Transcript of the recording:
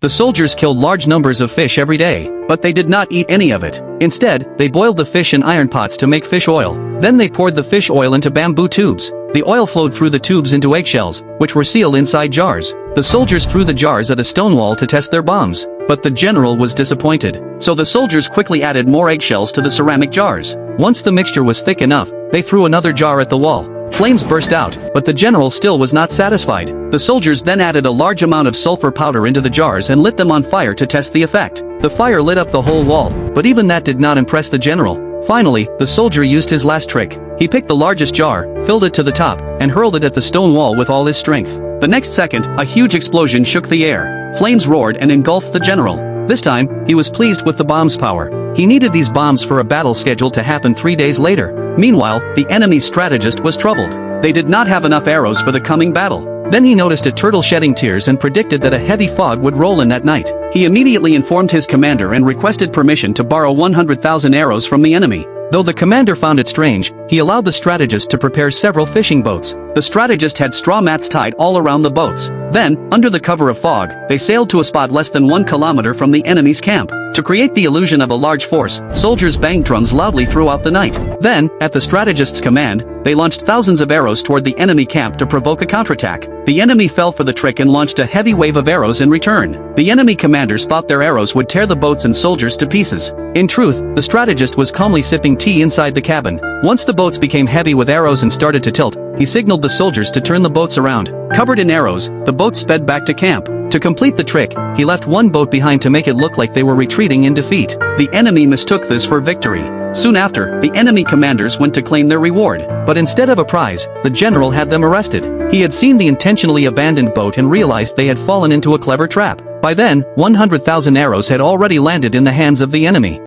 The soldiers killed large numbers of fish every day, but they did not eat any of it. Instead, they boiled the fish in iron pots to make fish oil. Then they poured the fish oil into bamboo tubes. The oil flowed through the tubes into eggshells, which were sealed inside jars. The soldiers threw the jars at a stone wall to test their bombs, but the general was disappointed. So the soldiers quickly added more eggshells to the ceramic jars. Once the mixture was thick enough, they threw another jar at the wall. Flames burst out, but the general still was not satisfied. The soldiers then added a large amount of sulfur powder into the jars and lit them on fire to test the effect. The fire lit up the whole wall, but even that did not impress the general. Finally, the soldier used his last trick. He picked the largest jar, filled it to the top, and hurled it at the stone wall with all his strength. The next second, a huge explosion shook the air. Flames roared and engulfed the general. This time, he was pleased with the bomb's power. He needed these bombs for a battle scheduled to happen 3 days later. Meanwhile, the enemy's strategist was troubled. They did not have enough arrows for the coming battle. Then he noticed a turtle shedding tears and predicted that a heavy fog would roll in that night. He immediately informed his commander and requested permission to borrow 100,000 arrows from the enemy. Though the commander found it strange, he allowed the strategist to prepare several fishing boats. The strategist had straw mats tied all around the boats. Then, under the cover of fog, they sailed to a spot less than 1 kilometer from the enemy's camp. To create the illusion of a large force, soldiers banged drums loudly throughout the night. Then, at the strategist's command, they launched thousands of arrows toward the enemy camp to provoke a counterattack. The enemy fell for the trick and launched a heavy wave of arrows in return. The enemy commanders thought their arrows would tear the boats and soldiers to pieces. In truth, the strategist was calmly sipping tea inside the cabin. Once the boats became heavy with arrows and started to tilt, he signaled the soldiers to turn the boats around. Covered in arrows, the boats sped back to camp. To complete the trick, he left one boat behind to make it look like they were retreating in defeat. The enemy mistook this for victory. Soon after, the enemy commanders went to claim their reward, but instead of a prize, the general had them arrested. He had seen the intentionally abandoned boat and realized they had fallen into a clever trap. By then, 100,000 arrows had already landed in the hands of the enemy.